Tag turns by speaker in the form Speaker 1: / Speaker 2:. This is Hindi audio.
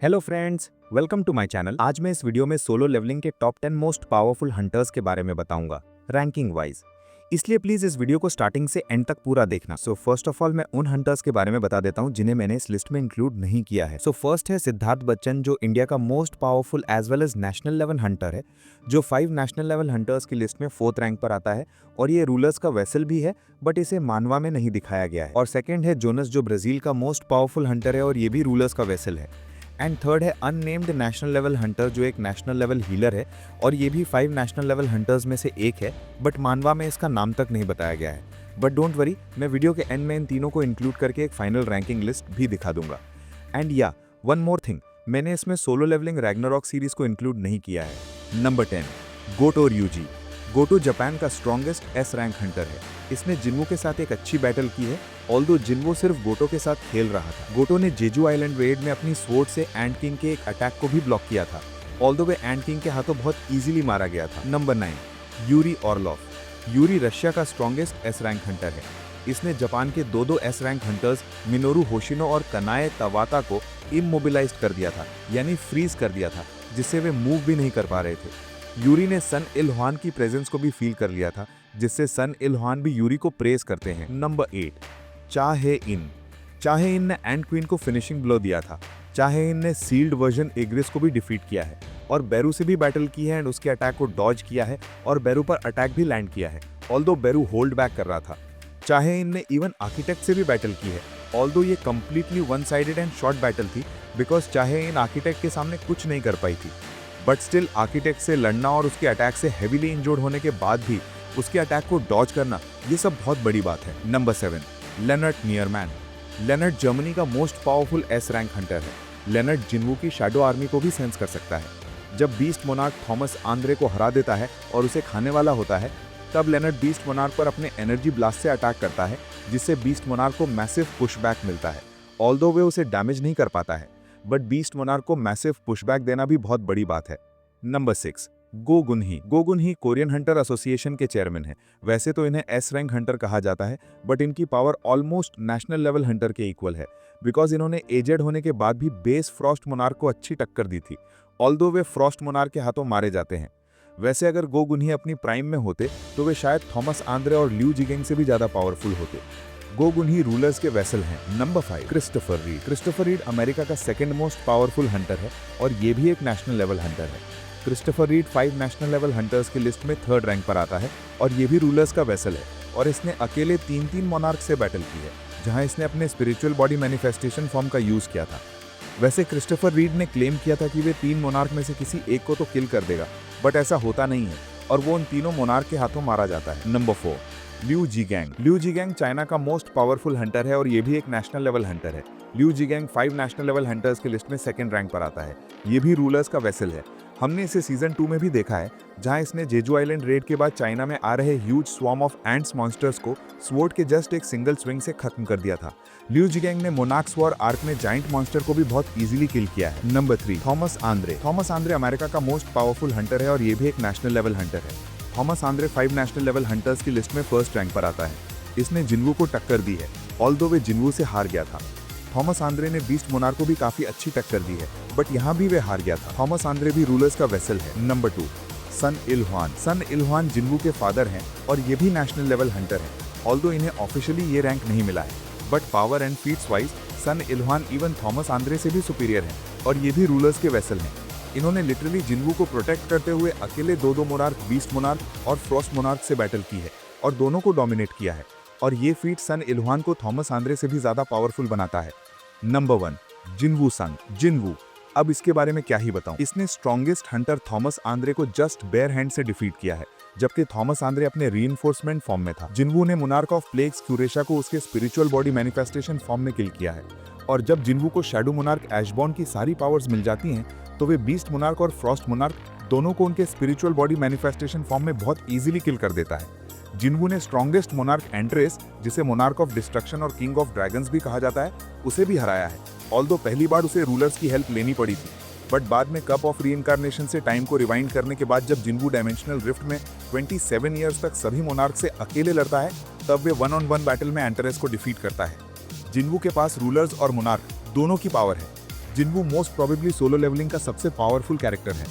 Speaker 1: Hello friends, welcome to my channel. आज मैं इस वीडियो में सोलो लेवलिंग के टॉप 10 मोस्ट पावरफुल हंटर्स के बारे में बताऊंगा रैंकिंग वाइज। इसलिए प्लीज इस वीडियो को स्टार्टिंग से एंड तक पूरा देखना। सो फर्स्ट ऑफ ऑल मैं उन हंटर्स के बारे में बता देता हूं जिन्हें मैंने इस लिस्ट में इंक्लूड नहीं किया है। सो फर्स्ट है सिद्धार्थ बच्चन, जो इंडिया का most powerful as well as national level hunter है, जो 5 नेशनल लेवल हंटर्स की लिस्ट में 4th रैंक पर आता है और ये रूलर्स का वेसल भी है, बट इसे मानवा में नहीं दिखाया गया है। और सेकेंड है जोनस, जो ब्राजील का मोस्ट पावरफुल हंटर है और ये भी रूलर्स का वेसल है। एंड थर्ड है अननेम्ड नेशनल लेवल हंटर, जो एक नेशनल लेवल हीलर है और ये भी 5 नेशनल लेवल हंटर्स में से एक है, बट मानवा में इसका नाम तक नहीं बताया गया है। बट डोंट वरी, मैं वीडियो के एंड में इन तीनों को इंक्लूड करके एक फाइनल रैंकिंग लिस्ट भी दिखा दूंगा। एंड या वन मोर थिंग, मैंने इसमें सोलो लेवलिंग रैग्नारॉक सीरीज को इंक्लूड नहीं किया है। नंबर 10, गोटो ryuji। गोटो जापान का स्ट्रॉन्गेस्ट एस रैंक हंटर है। इसने जिन्वो के साथ एक अच्छी बैटल की है, ऑल्दो जिन्वो सिर्फ गोटो के साथ खेल रहा था। गोटो ने जेजू आइलैंड रेड में अपनी स्वॉर्ड से एंट किंग के एक अटैक को भी ब्लॉक किया था, ऑल्दो वे एंट किंग के हाथों बहुत इजीली मारा गया था। Number 9, Yuri Orlov. Yuri Russia का स्ट्रॉन्गेस्ट एस रैंक हंटर है। इसने जापान के दो S rank hunters Minoru Hoshino और कनाए तवाता को इमोबिलाइज्ड कर दिया था, यानी फ्रीज कर दिया था, जिससे वे मूव भी नहीं कर पा रहे थे। यूरी ने सन इलहान की प्रेजेंस को भी फील कर लिया था, जिससे सन इलहान भी यूरी को प्रेज करते हैं। नंबर 8, चाहे इन। चाहे इन ने एंड क्वीन को फिनिशिंग ब्लो दिया था। चाहे इन ने सील्ड वर्जन एग्रिस को भी डिफीट किया है और बेरू से भी बैटल की है एंड उसके अटैक को डॉज किया है और बेरू पर अटैक भी लैंड किया है, ऑल्दो बेरू होल्ड बैक कर रहा था। चाहे इन ने इवन आर्किटेक्ट से भी बैटल की है, ऑल्दो ये completely one sided and short battle थी, बिकॉज चाहे इन आर्किटेक्ट के सामने कुछ नहीं कर पाई थी। बट स्टिल आर्किटेक्ट से लड़ना और उसके अटैक से हेवीली इंजोर्ड होने के बाद भी उसके अटैक को डॉज करना, ये सब बहुत बड़ी बात है। नंबर 7, लेनर्ट नियरमैन। लेनर्ट जर्मनी का most powerful S rank hunter है। लेनर्ट जिन्वो की शैडो आर्मी को भी सेंस कर सकता है। जब बीस्ट मोनार्क थॉमस आंद्रे को हरा देता है और उसे खाने वाला होता है, तब लेनर्ट बीस्ट मोनार्क पर अपने एनर्जी ब्लास्ट से अटैक करता है, जिससे बीस्ट मोनार्क को मैसिव पुशबैक मिलता है। ऑल्दो वे उसे डैमेज नहीं कर पाता है, बट बीस्ट मोनार्क को मैसिव पुशबैक देना भी बहुत बड़ी बात है। नंबर 6, गो गुनही। गो गुनही कोरियन हंटर एसोसिएशन के चेयरमैन है। वैसे तो इन्हें एस रैंक हंटर कहा जाता है, बट इनकी power almost national level Hunter के इक्वल है, बिकॉज इन्होंने एजेड होने के बाद भी बेस फ्रॉस्ट मोनार्क को अच्छी टक्कर दी थी, ऑल्दो वे फ्रॉस्ट मोनार्क के हाथों मारे जाते हैं। वैसे अगर गो गुनही अपनी प्राइम में होते तो वे शायद थॉमस आंद्रे और ल्यू जिगेंग से भी ज्यादा पावरफुल होते। गो गुनही रूलर्स के वेसल हैं। Number 5, Christopher read. Christopher read America का सेकंड मोस्ट पावरफुल हंटर है और ये भी एक नेशनल लेवल हंटर है। Christopher read 5 national level hunters की लिस्ट में 3rd रैंक पर आता है और ये भी रूलर्स का वेसल है और इसने अकेले 3 मोनार्क से बैटल की है, जहां इसने अपने स्पिरिचुअल बॉडी मैनिफेस्टेशन फॉर्म का यूज किया था। वैसे क्रिस्टोफर रीड ने क्लेम किया था कि वे 3 मोनार्क में से किसी एक को तो किल कर देगा, बट ऐसा होता नहीं है और वो उन तीनों मोनार्क के हाथों मारा जाता है। नंबर 4, ल्यू जिगैंग। ल्यू जिगैंग चाइना का मोस्ट पावरफुल हंटर है और ये भी एक नेशनल लेवल हंटर है। ल्यू जिगैंग 5 नेशनल लेवल हंटर्स की लिस्ट में 2nd रैंक पर आता है। ये भी रूलर्स का वेसल है। हमने इसे सीजन 2 में भी देखा है, जहां इसने जेजू आइलैंड रेड के बाद चाइना में आ रहे huge swarm of ants monsters को स्वॉर्ड के जस्ट एक सिंगल स्विंग से खत्म कर दिया था। ल्यू जिगैंग ने मोनार्क्स वॉर आर्क में जाइंट मॉन्स्टर को भी बहुत इजीली किल किया है। Number 3, Thomas Andre. Thomas Andre America का मोस्ट पावरफुल हंटर है और ये भी एक नेशनल लेवल हंटर है। Thomas Andre 5 national level hunters की लिस्ट में 1st रैंक पर आता है। इसने जिन्वो को टक्कर दी है, ऑल्दो वे जिन्वो से हार गया था। थॉमस आंद्रे ने बीस्ट मोनार्क को भी काफी अच्छी टक्कर दी है, बट यहाँ भी वे हार गया था। थॉमस आंद्रे भी रूलर्स का वेसल है। Number 2, Sung Ilhwan. Sung Ilhwan Jinwoo के फादर हैं और ये भी नेशनल लेवल हंटर है, ऑल्दो इन्हें ऑफिशियली ये रैंक नहीं मिला है, but power and feats wise Sung Ilhwan even Thomas Andre से भी सुपीरियर है और ये भी रूलर्स के वेसल हैं। इन्होंने लिटरली जिन्वो को प्रोटेक्ट करते हुए अकेले 2 मोनार्क, बीस्ट मोनार्क और फ्रॉस्ट मोनार्क से बैटल की है और दोनों को डोमिनेट किया है और ये फीट सन इलहान को थॉमस आंद्रे से भी ज्यादा पावरफुल बनाता है। नंबर 1, जिन्वू सन। जिन्वू, अब इसके बारे में क्या ही बताऊं। इसने स्ट्रॉन्गेस्ट हंटर थॉमस आंद्रे को जस्ट बेयर हैंड से डिफीट किया है, जबकि थॉमस आंद्रे अपने रीइंफोर्समेंट फॉर्म में था। जिन्वू ने मोनार्क ऑफ प्लेग्स क्यूरेशा को उसके स्पिरिचुअल बॉडी मैनिफेस्टेशन फॉर्म में किल किया है और जब जिन्वू को शैडो मोनार्क एशबॉर्न की सारी पावर्स मिल जाती हैं, तो वे बीस्ट मोनार्क और फ्रॉस्ट मोनार्क दोनों को उनके स्पिरिचुअल बॉडी मैनिफेस्टेशन फॉर्म में बहुत इजीली किल कर देता है। जिन्वू ने स्ट्रॉन्गेस्ट मोनार्क एंट्रेस, जिसे मोनार्क ऑफ डिस्ट्रक्शन और किंग ऑफ ड्रैगन्स भी कहा जाता है, उसे भी हराया है, ऑल्दो पहली बार उसे रूलर्स की हेल्प लेनी पड़ी थी, बट बाद में कप ऑफ रीइंकार्नेशन से टाइम को रिवाइंड करने के बाद जब जिन्वू डायमेंशनल रिफ्ट में 27 ईयर्स तक सभी मोनार्क से अकेले लड़ता है, तब वे 1-on-1 बैटल में एंटरेस को डिफीट करता है। जिन्वू के पास रूलर्स और मोनार्क दोनों की पावर है,
Speaker 2: Jinwoo most probably Solo Leveling का सबसे पावरफुल कैरेक्टर है।